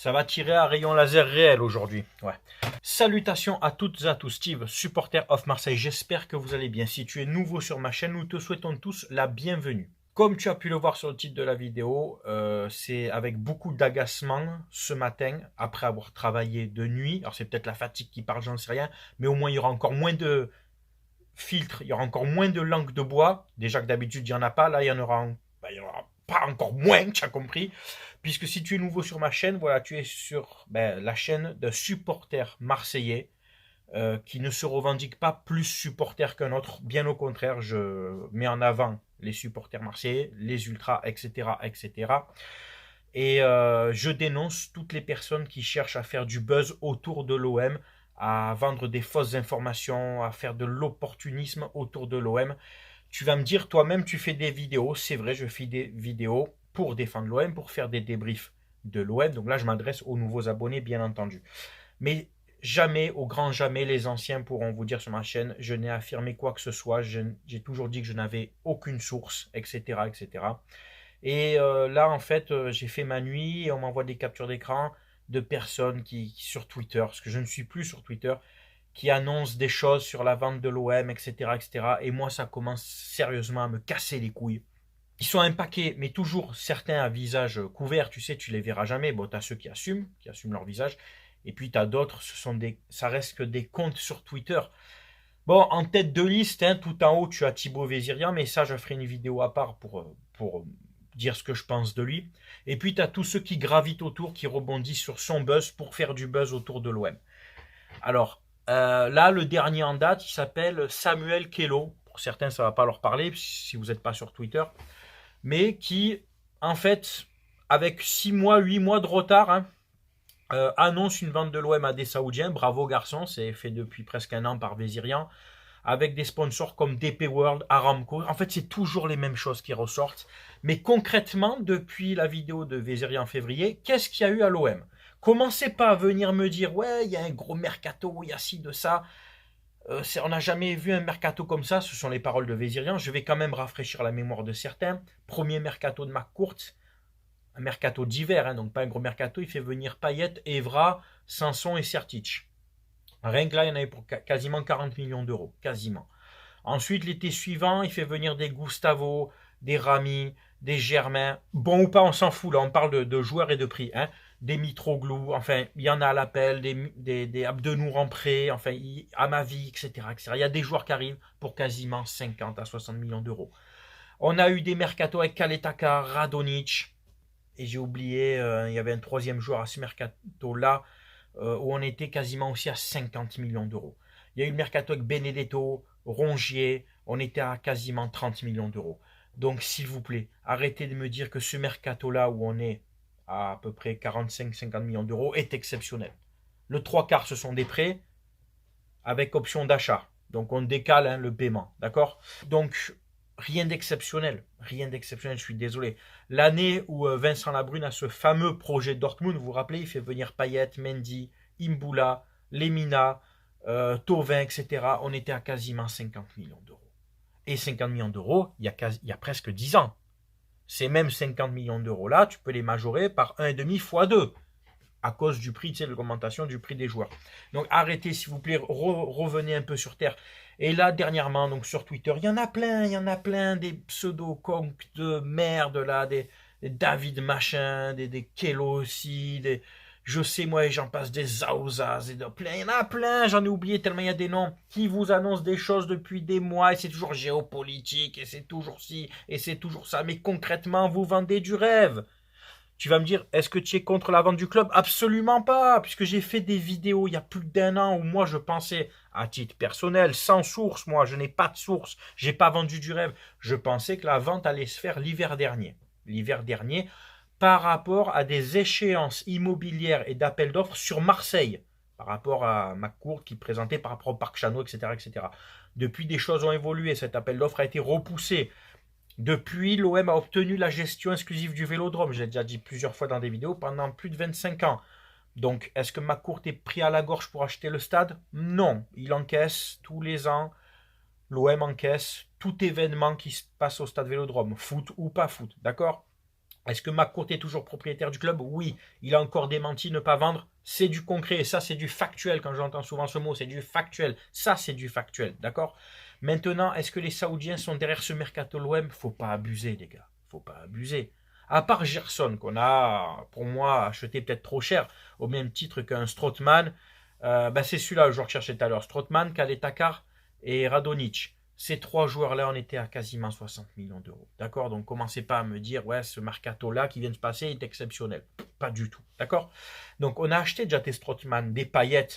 Ça va tirer à rayon laser réel aujourd'hui. Ouais. Salutations à toutes et à tous, Steve, supporter of Marseille. J'espère que vous allez bien. Si tu es nouveau sur ma chaîne, nous te souhaitons tous la bienvenue. Comme tu as pu le voir sur le titre de la vidéo, c'est avec beaucoup d'agacement ce matin, après avoir travaillé de nuit. Alors c'est peut-être la fatigue qui parle, j'en sais rien, mais au moins il y aura encore moins de filtres, il y aura encore moins de langue de bois. Déjà que d'habitude il n'y en a pas, là il y en aura pas encore moins, tu as compris. Puisque si tu es nouveau sur ma chaîne, voilà, tu es sur la chaîne de supporters marseillais qui ne se revendique pas plus supporter qu'un autre. Bien au contraire, je mets en avant les supporters marseillais, les ultras, etc. etc. Et je dénonce toutes les personnes qui cherchent à faire du buzz autour de l'OM, à vendre des fausses informations, à faire de l'opportunisme autour de l'OM. Tu vas me dire, toi-même, tu fais des vidéos. C'est vrai, je fais des vidéos pour défendre l'OM, pour faire des débriefs de l'OM. Donc là, je m'adresse aux nouveaux abonnés, bien entendu. Mais jamais, au grand jamais, les anciens pourront vous dire sur ma chaîne, je n'ai affirmé quoi que ce soit. J'ai toujours dit que je n'avais aucune source, etc. etc. Et là, en fait, j'ai fait ma nuit et on m'envoie des captures d'écran de personnes sur Twitter, parce que je ne suis plus sur Twitter, qui annoncent des choses sur la vente de l'OM, etc., etc. Et moi, ça commence sérieusement à me casser les couilles. Ils sont un paquet, mais toujours certains à visage couvert, tu sais, tu les verras jamais. Bon, tu as ceux qui assument leur visage. Et puis tu as d'autres, ça reste que des comptes sur Twitter. Bon, en tête de liste, hein, tout en haut, tu as Thibaut Vézirian, mais ça, je ferai une vidéo à part pour dire ce que je pense de lui. Et puis, tu as tous ceux qui gravitent autour, qui rebondissent sur son buzz pour faire du buzz autour de l'OM. Alors, là, le dernier en date, il s'appelle Samuel Kello. Pour certains, ça ne va pas leur parler, si vous n'êtes pas sur Twitter. Mais qui, en fait, avec 6 mois, 8 mois de retard, hein, annonce une vente de l'OM à des Saoudiens. Bravo garçon, c'est fait depuis presque un an par Vézirian, avec des sponsors comme DP World, Aramco. En fait, c'est toujours les mêmes choses qui ressortent. Mais concrètement, depuis la vidéo de Vézirian en février, qu'est-ce qu'il y a eu à l'OM? Commencez pas à venir me dire, ouais, il y a un gros mercato, il y a ci, de ça. On n'a jamais vu un mercato comme ça, ce sont les paroles de Vézirian. Je vais quand même rafraîchir la mémoire de certains. Premier mercato de McCourt, un mercato d'hiver, hein, donc pas un gros mercato, il fait venir Payet, Evra, Sanson et Sertic. Rien que là, il y en avait pour quasiment 40 millions d'euros, quasiment. Ensuite, l'été suivant, il fait venir des Gustavo, des Rami, des Germain. Bon ou pas, on s'en fout, là, on parle de joueurs et de prix. Hein. Des Mitroglou, enfin, il y en a à l'appel, des Abdenour en prêt, enfin, Amavi, etc., etc. Il y a des joueurs qui arrivent pour quasiment 50 à 60 millions d'euros. On a eu des mercatos avec Kaletaka, Radonic, et j'ai oublié, il y avait un troisième joueur à ce mercato-là, où on était quasiment aussi à 50 millions d'euros. Il y a eu le mercato avec Benedetto, Rongier, on était à quasiment 30 millions d'euros. Donc s'il vous plaît, arrêtez de me dire que ce mercato-là où on est à peu près 45-50 millions d'euros est exceptionnel. Le trois quarts, ce sont des prêts avec option d'achat. Donc on décale hein, le paiement, d'accord? Donc rien d'exceptionnel, je suis désolé. L'année où Vincent Labrune a ce fameux projet Dortmund, vous vous rappelez, il fait venir Payet, Mendy, Imbula, Lemina, Thauvin, etc. On était à quasiment 50 millions d'euros. Et 50 millions d'euros, il y a presque 10 ans. Ces mêmes 50 millions d'euros là, tu peux les majorer par 1,5 fois 2 à cause du prix, tu sais, de l'augmentation du prix des joueurs. Donc arrêtez s'il vous plaît, revenez un peu sur terre. Et là, dernièrement, donc sur Twitter, il y en a plein, des pseudo-comptes de merde, là, des David machin, des Kello aussi, je sais moi, j'en passe des Zauzas, il y en a plein, j'en ai oublié tellement il y a des noms qui vous annoncent des choses depuis des mois, et c'est toujours géopolitique, et c'est toujours ci, et c'est toujours ça, mais concrètement, vous vendez du rêve. Tu vas me dire, est-ce que tu es contre la vente du club? Absolument pas, puisque j'ai fait des vidéos il y a plus d'un an où moi je pensais, à titre personnel, sans source, moi je n'ai pas de source, j'ai pas vendu du rêve, je pensais que la vente allait se faire l'hiver dernier. L'hiver dernier, par rapport à des échéances immobilières et d'appels d'offres sur Marseille, par rapport à McCourt qui présentait par rapport au Parc Chano, etc., etc. Depuis, des choses ont évolué, cet appel d'offres a été repoussé. Depuis, l'OM a obtenu la gestion exclusive du Vélodrome, j'ai déjà dit plusieurs fois dans des vidéos, pendant plus de 25 ans. Donc, est-ce que McCourt est pris à la gorge pour acheter le stade? Non, il encaisse tous les ans, l'OM encaisse tout événement qui se passe au stade Vélodrome, foot ou pas foot, d'accord? Est-ce que McCourt est toujours propriétaire du club? Oui. Il a encore démenti ne pas vendre. C'est du concret. Et ça, c'est du factuel. Quand j'entends souvent ce mot, c'est du factuel. Ça, c'est du factuel. D'accord? Maintenant, est-ce que les Saoudiens sont derrière ce mercato l'OM? Faut pas abuser, les gars. Faut pas abuser. À part Gerson, qu'on a, pour moi, acheté peut-être trop cher, au même titre qu'un Strootman, c'est celui-là le joueur que je cherchais tout à l'heure. Strootman, Khaled Takar et Radonjic. Ces trois joueurs-là, on était à quasiment 60 millions d'euros. D'accord? Donc, commencez pas à me dire, ouais, ce mercato-là qui vient de se passer est exceptionnel. Pas du tout. D'accord? Donc, on a acheté déjà des Strootman, des Payet,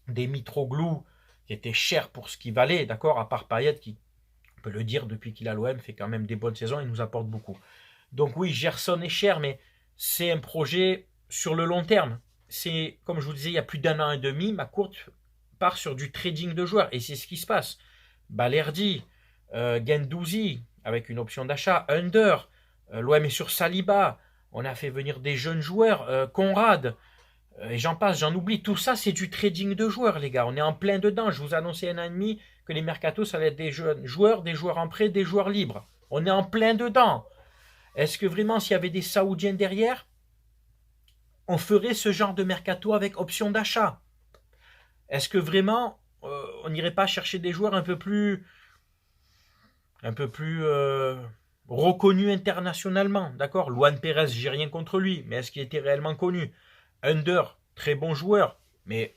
des Mitroglou, qui étaient chers pour ce qu'ils valaient. D'accord? À part Payet, qui, on peut le dire, depuis qu'il a l'OM, fait quand même des bonnes saisons et nous apporte beaucoup. Donc, oui, Gerson est cher, mais c'est un projet sur le long terme. C'est, comme je vous disais, il y a plus d'un an et demi, McCourt part sur du trading de joueurs. Et c'est ce qui se passe. Balerdi, Guendouzi, avec une option d'achat, Under, l'OM est sur Saliba, on a fait venir des jeunes joueurs, Conrad, et j'en passe, j'en oublie. Tout ça, c'est du trading de joueurs, les gars. On est en plein dedans. Je vous annonçais un an et demi que les mercatos, ça allait être des jeunes joueurs, des joueurs en prêt, des joueurs libres. On est en plein dedans. Est-ce que vraiment, s'il y avait des Saoudiens derrière, on ferait ce genre de mercato avec option d'achat? Est-ce que vraiment, on n'irait pas chercher des joueurs un peu plus reconnu internationalement, d'accord? Luan Pérez, j'ai rien contre lui, mais est-ce qu'il était réellement connu? Under, très bon joueur, mais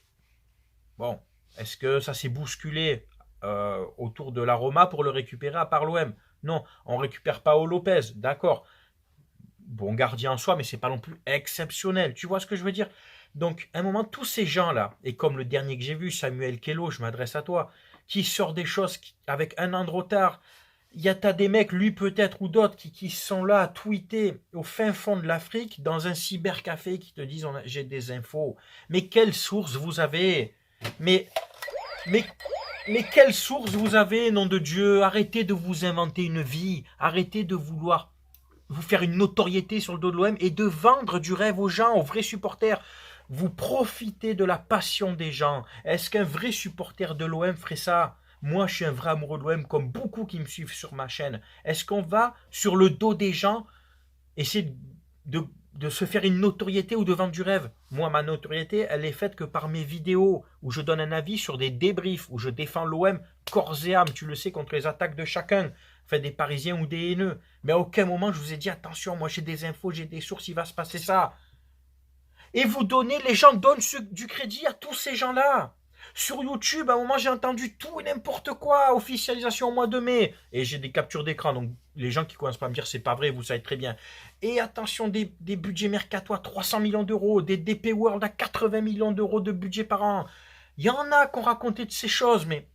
bon, est-ce que ça s'est bousculé autour de la Roma pour le récupérer à part l'OM? Non, on récupère Paolo Lopez, d'accord. Bon gardien en soi, mais c'est pas non plus exceptionnel. Tu vois ce que je veux dire? Donc, à un moment, tous ces gens-là, et comme le dernier que j'ai vu, Samuel Kello, je m'adresse à toi, qui sort des choses avec un an de retard. T'as des mecs, lui peut-être ou d'autres, qui sont là à tweeter au fin fond de l'Afrique, dans un cybercafé, qui te disent j'ai des infos. Mais quelle source vous avez? mais, mais, mais quelle source vous avez, nom de Dieu? Arrêtez de vous inventer une vie. Arrêtez de vouloir vous faire une notoriété sur le dos de l'OM et de vendre du rêve aux gens, aux vrais supporters. Vous profitez de la passion des gens. Est-ce qu'un vrai supporter de l'OM ferait ça? Moi, je suis un vrai amoureux de l'OM, comme beaucoup qui me suivent sur ma chaîne. Est-ce qu'on va, sur le dos des gens, essayer de se faire une notoriété ou de vendre du rêve? Moi, ma notoriété, elle est faite que par mes vidéos, où je donne un avis sur des débriefs, où je défends l'OM corps et âme, tu le sais, contre les attaques de chacun, fait des Parisiens ou des haineux. Mais à aucun moment, je vous ai dit, attention, moi j'ai des infos, j'ai des sources, il va se passer ça. Et vous donnez, les gens donnent du crédit à tous ces gens-là. Sur YouTube, à un moment, j'ai entendu tout et n'importe quoi, officialisation au mois de mai. Et j'ai des captures d'écran, donc les gens qui ne commencent pas à me dire c'est pas vrai, vous savez très bien. Et attention, des budgets mercato à 300 millions d'euros, des DP World à 80 millions d'euros de budget par an. Il y en a qui ont raconté de ces choses, mais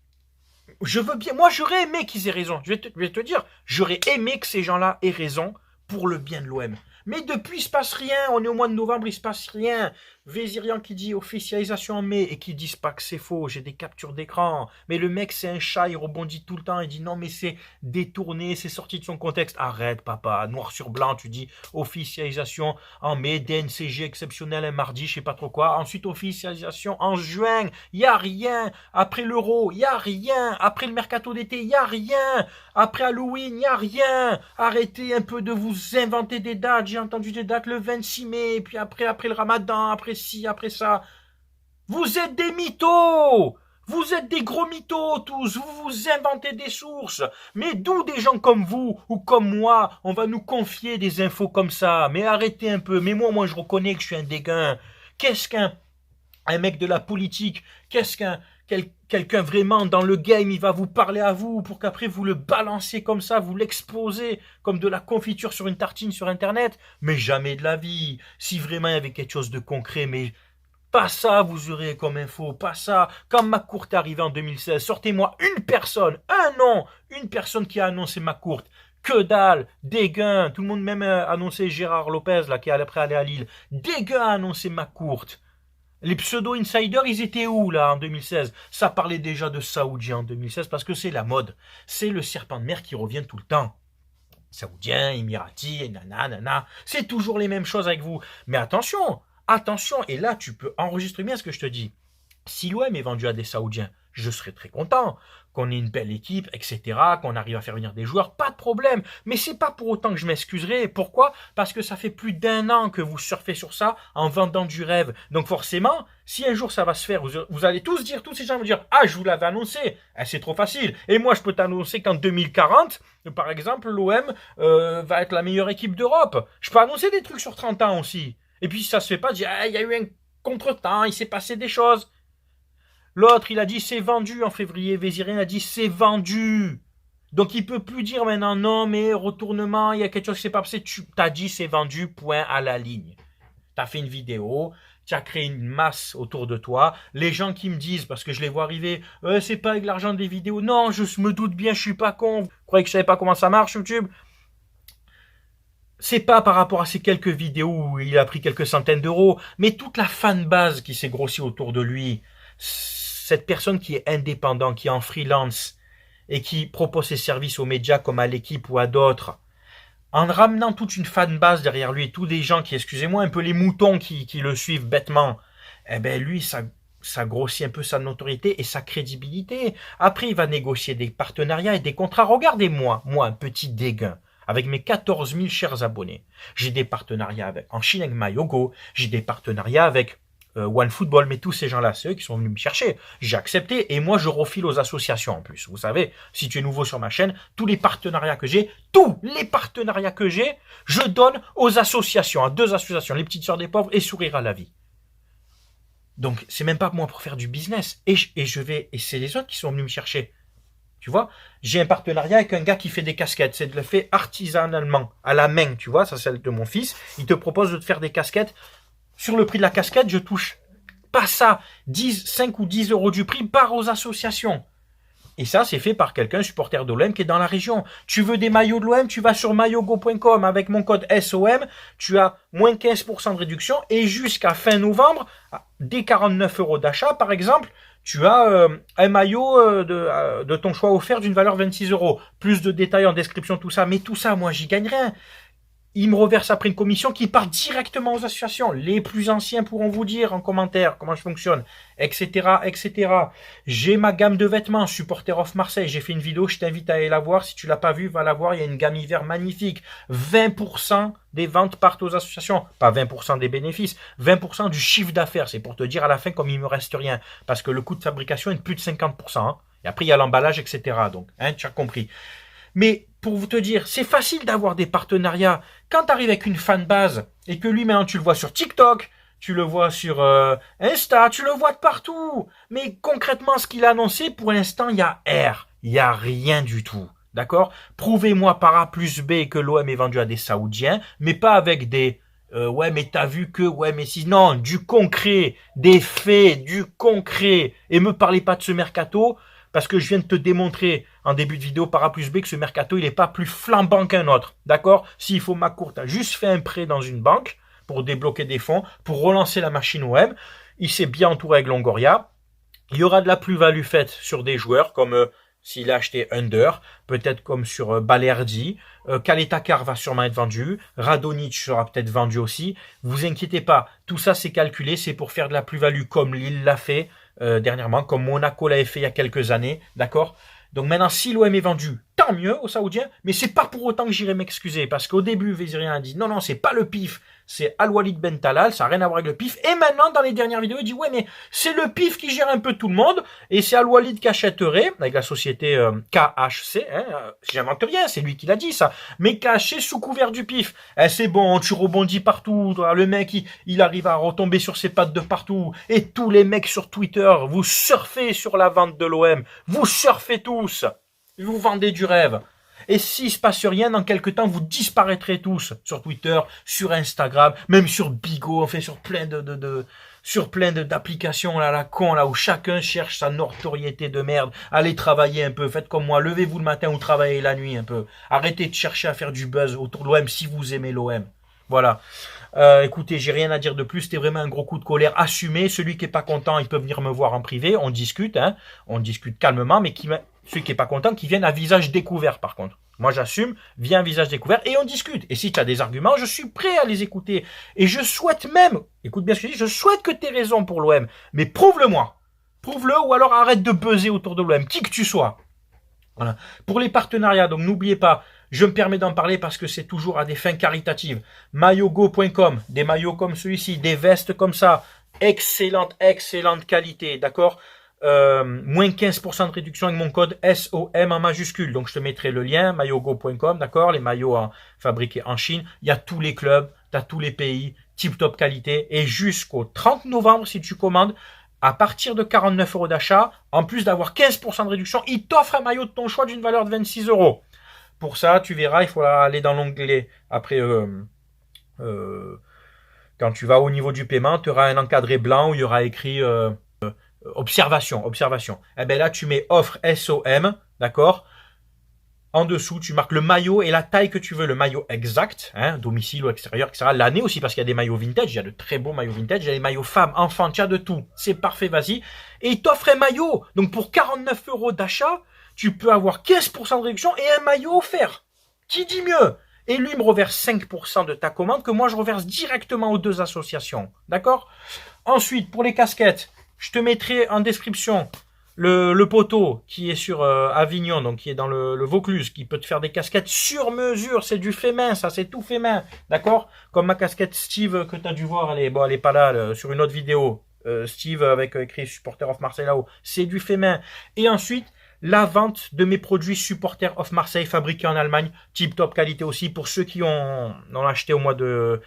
je veux bien, moi j'aurais aimé qu'ils aient raison. Je vais te dire, j'aurais aimé que ces gens-là aient raison pour le bien de l'OM. Mais depuis, il se passe rien. On est au mois de novembre, il se passe rien. Vézirian qui dit officialisation en mai et qui disent pas que c'est faux. J'ai des captures d'écran. Mais le mec, c'est un chat, il rebondit tout le temps. Il dit non, mais c'est détourné, c'est sorti de son contexte. Arrête, papa. Noir sur blanc, tu dis officialisation en mai, DNCG exceptionnel un mardi, je sais pas trop quoi. Ensuite, officialisation en juin. Il y a rien. Après l'euro, il y a rien. Après le mercato d'été, il y a rien. Après Halloween, il n'y a rien. Arrêtez un peu de vous inventer des dates. J'ai entendu des dates le 26 mai, puis après le ramadan, après ci, après ça. Vous êtes des mythos. Vous êtes des gros mythos tous. Vous vous inventez des sources. Mais d'où des gens comme vous ou comme moi, on va nous confier des infos comme ça? Mais arrêtez un peu. Mais moi, je reconnais que je suis un dégain. Qu'est-ce qu'un mec de la politique? Qu'est-ce qu'un quelqu'un vraiment dans le game, il va vous parler à vous pour qu'après vous le balanciez comme ça, vous l'exposez comme de la confiture sur une tartine sur Internet? Mais jamais de la vie. Si vraiment il y avait quelque chose de concret, mais pas ça vous aurez comme info, pas ça. Quand McCourt est arrivé en 2016, sortez-moi une personne, un nom, une personne qui a annoncé McCourt. Que dalle, Dégain, tout le monde même a annoncé Gérard Lopez, là, qui allait après aller à Lille. Dégain a annoncé McCourt. Les pseudo-insiders, ils étaient où, là, en 2016? Ça parlait déjà de Saoudiens en 2016, parce que c'est la mode. C'est le serpent de mer qui revient tout le temps. Saoudiens, Émiratis, nana. C'est toujours les mêmes choses avec vous. Mais attention, et là, tu peux enregistrer bien ce que je te dis. Si l'OM est vendu à des Saoudiens, je serais très content. qu'on ait une belle équipe, etc., qu'on arrive à faire venir des joueurs, pas de problème. Mais c'est pas pour autant que je m'excuserai. Pourquoi? Parce que ça fait plus d'1 an que vous surfez sur ça en vendant du rêve. Donc forcément, si un jour ça va se faire, vous allez tous dire, tous ces gens vont dire, ah, je vous l'avais annoncé, c'est trop facile. Et moi, je peux t'annoncer qu'en 2040, par exemple, l'OM va être la meilleure équipe d'Europe. Je peux annoncer des trucs sur 30 ans aussi. Et puis si ça se fait pas, dire, ah, il y a eu un contretemps, il s'est passé des choses. L'autre, il a dit c'est vendu en février. Vézirien a dit c'est vendu. Donc il peut plus dire maintenant non mais retournement, il y a quelque chose qui s'est pas passé. Tu t'as dit c'est vendu, point à la ligne. Tu as fait une vidéo, tu as créé une masse autour de toi. Les gens qui me disent, parce que je les vois arriver, c'est pas avec l'argent des vidéos. Non, je me doute bien, je suis pas con. Vous croyez que je savais pas comment ça marche YouTube? C'est pas par rapport à ces quelques vidéos où il a pris quelques centaines d'euros, mais toute la fanbase qui s'est grossie autour de lui. Cette personne qui est indépendant, qui est en freelance et qui propose ses services aux médias comme à l'équipe ou à d'autres, en ramenant toute une fanbase derrière lui et tous des gens qui, excusez-moi, un peu les moutons qui le suivent bêtement, eh ben lui, ça grossit un peu sa notoriété et sa crédibilité. Après, il va négocier des partenariats et des contrats. Regardez-moi, moi, un petit déguin, avec mes 14 000 chers abonnés. J'ai des partenariats en Chine avec Mayogo, j'ai des partenariats avec OneFootball, mais tous ces gens-là, c'est eux qui sont venus me chercher. J'ai accepté et moi je refile aux associations en plus. Vous savez, si tu es nouveau sur ma chaîne, tous les partenariats que j'ai, je donne aux associations, à 2 associations, les Petites Sœurs des Pauvres et Sourire à la Vie. Donc c'est même pas moi pour faire du business. Et c'est les autres qui sont venus me chercher. Tu vois, j'ai un partenariat avec un gars qui fait des casquettes. C'est de le fait artisanalement, à la main, tu vois, ça c'est celle de mon fils. Il te propose de te faire des casquettes. Sur le prix de la casquette, je touche pas ça. 5 ou 10 euros du prix part aux associations. Et ça, c'est fait par quelqu'un, supporter de l'OM, qui est dans la région. Tu veux des maillots de l'OM, tu vas sur maillogo.com avec mon code SOM. Tu as moins 15% de réduction. Et jusqu'à fin novembre, dès 49 euros d'achat, par exemple, tu as un maillot de ton choix offert d'une valeur 26 euros. Plus de détails en description, tout ça. Mais tout ça, moi, j'y gagne rien. Il me reverse après une commission qui part directement aux associations. Les plus anciens pourront vous dire en commentaire comment je fonctionne, etc., etc. J'ai ma gamme de vêtements, Supporter of Marseille. J'ai fait une vidéo, je t'invite à aller la voir. Si tu l'as pas vue, va la voir. Il y a une gamme hiver magnifique. 20% des ventes partent aux associations. Pas 20% des bénéfices, 20% du chiffre d'affaires. C'est pour te dire à la fin comme il me reste rien. Parce que le coût de fabrication est de plus de 50%. Hein. Et après, il y a l'emballage, etc. Donc, tu as compris. Mais pour vous te dire, c'est facile d'avoir des partenariats. Quand tu arrives avec une fanbase et que lui, maintenant, tu le vois sur TikTok, tu le vois sur Insta, tu le vois de partout. Mais concrètement, ce qu'il a annoncé, pour l'instant, il y a R. Il n'y a rien du tout. D'accord? Prouvez-moi par A plus B que l'OM est vendu à des Saoudiens, mais pas avec des... ouais, mais t'as vu que... Ouais, mais si... Non, du concret, des faits, du concret. Et me parlez pas de ce mercato... Parce que je viens de te démontrer en début de vidéo par A plus B que ce mercato, il n'est pas plus flambant qu'un autre. D'accord? S'il faut McCourt a juste fait un prêt dans une banque pour débloquer des fonds, pour relancer la machine OM. Il s'est bien entouré avec Longoria. Il y aura de la plus-value faite sur des joueurs comme s'il a acheté Under, peut-être comme sur Balerdi. Kaletakar va sûrement être vendu. Radonic sera peut-être vendu aussi. Vous inquiétez pas, tout ça c'est calculé, c'est pour faire de la plus-value comme Lille l'a fait dernièrement, comme Monaco l'avait fait il y a quelques années, d'accord? Donc maintenant, si l'OM est vendu, tant mieux aux Saoudiens, mais c'est pas pour autant que j'irai m'excuser, parce qu'au début, Vézirien a dit, non, c'est pas le PIF, c'est Al-Walid Ben Talal, ça n'a rien à voir avec le PIF, et maintenant, dans les dernières vidéos, il dit, ouais, mais c'est le PIF qui gère un peu tout le monde, et c'est Al-Walid qui achèterait, avec la société KHC, j'invente rien, c'est lui qui l'a dit, ça, mais KHC sous couvert du PIF. C'est bon, tu rebondis partout, toi, le mec, il arrive à retomber sur ses pattes de partout, et tous les mecs sur Twitter, vous surfez sur la vente de l'OM, vous surfez tous. Vous vendez du rêve. Et s'il se passe rien, dans quelques temps, vous disparaîtrez tous sur Twitter, sur Instagram, même sur Bigo, enfin sur plein d'applications là, la con là où chacun cherche sa notoriété de merde. Allez travailler un peu, faites comme moi, levez-vous le matin ou travaillez la nuit un peu. Arrêtez de chercher à faire du buzz autour de l'OM si vous aimez l'OM. Voilà. Écoutez, j'ai rien à dire de plus. C'était vraiment un gros coup de colère assumé. Celui qui est pas content, il peut venir me voir en privé. On discute, on discute calmement, mais celui qui est pas content, qui vienne à visage découvert, par contre. Moi, j'assume, viens à visage découvert et on discute. Et si tu as des arguments, je suis prêt à les écouter. Et je souhaite même, écoute bien ce que je dis, je souhaite que tu aies raison pour l'OM. Mais prouve-le-moi. Prouve-le ou alors arrête de buzzer autour de l'OM, qui que tu sois. Voilà. Pour les partenariats, donc n'oubliez pas, je me permets d'en parler parce que c'est toujours à des fins caritatives. Maillogo.com, des maillots comme celui-ci, des vestes comme ça, excellente qualité, d'accord. Moins 15% de réduction avec mon code SOM en majuscule. Donc je te mettrai le lien, maillogo.com, d'accord. Les maillots fabriqués en Chine. Il y a tous les clubs, tu as tous les pays, tip top qualité. Et jusqu'au 30 novembre, si tu commandes, à partir de 49 € d'achat, en plus d'avoir 15% de réduction, il t'offre un maillot de ton choix d'une valeur de 26 €. Pour ça, tu verras, il faudra aller dans l'onglet. Après, quand tu vas au niveau du paiement, tu auras un encadré blanc où il y aura écrit observation. Eh bien là, tu mets offre SOM, d'accord. En dessous, tu marques le maillot et la taille que tu veux, le maillot exact, hein, domicile ou extérieur, etc. L'année aussi, parce qu'il y a des maillots vintage, il y a de très beaux maillots vintage, il y a des maillots femmes, enfants, tu as de tout. C'est parfait, vas-y. Et il t'offre un maillot. Donc pour 49 € d'achat, tu peux avoir 15% de réduction et un maillot offert. Qui dit mieux? Et lui me reverse 5% de ta commande que moi je reverse directement aux deux associations. D'accord? Ensuite, pour les casquettes, je te mettrai en description le poteau qui est sur Avignon, donc qui est dans le Vaucluse, qui peut te faire des casquettes sur mesure. C'est du fait main, ça, c'est tout fait main. D'accord? Comme ma casquette Steve que tu as dû voir, elle est pas là, sur une autre vidéo. Steve avec écrit Supporter of Marseille là-haut. C'est du fait main. Et ensuite, la vente de mes produits Supporter of Marseille fabriqués en Allemagne, tip top qualité aussi. Pour ceux qui ont acheté au mois de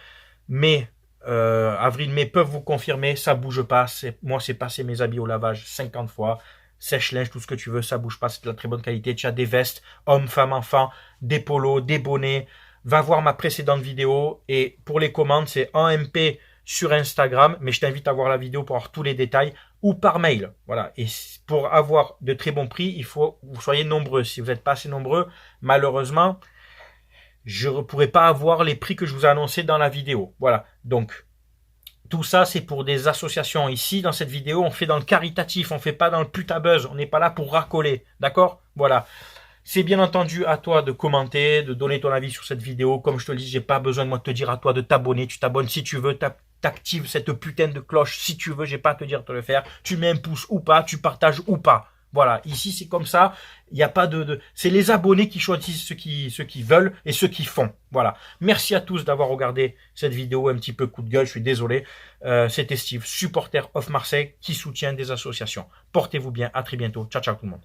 mai, avril-mai, peuvent vous confirmer, ça bouge pas. Moi, c'est passé mes habits au lavage 50 fois. Sèche-linge, tout ce que tu veux, ça bouge pas, c'est de la très bonne qualité. Tu as des vestes, hommes, femmes, enfants, des polos, des bonnets. Va voir ma précédente vidéo. Et pour les commandes, c'est en MP sur Instagram, mais je t'invite à voir la vidéo pour avoir tous les détails, ou par mail. Voilà. Et pour avoir de très bons prix, il faut que vous soyez nombreux. Si vous n'êtes pas assez nombreux, malheureusement, je ne pourrai pas avoir les prix que je vous ai annoncés dans la vidéo. Voilà. Donc, tout ça, c'est pour des associations. Ici, dans cette vidéo, on fait dans le caritatif, on ne fait pas dans le putabuzz. On n'est pas là pour racoler. D'accord? Voilà. C'est bien entendu à toi de commenter, de donner ton avis sur cette vidéo. Comme je te le dis, j'ai pas besoin de moi de te dire à toi de t'abonner. Tu t'abonnes si tu veux, t'actives cette putain de cloche si tu veux. J'ai pas à te dire de le faire. Tu mets un pouce ou pas, tu partages ou pas. Voilà, ici c'est comme ça, il n'y a pas c'est les abonnés qui choisissent ceux qui veulent et ceux qui font. Voilà, merci à tous d'avoir regardé cette vidéo, un petit peu coup de gueule, je suis désolé. C'était Steve, supporter of Marseille, qui soutient des associations. Portez-vous bien, à très bientôt, ciao ciao tout le monde.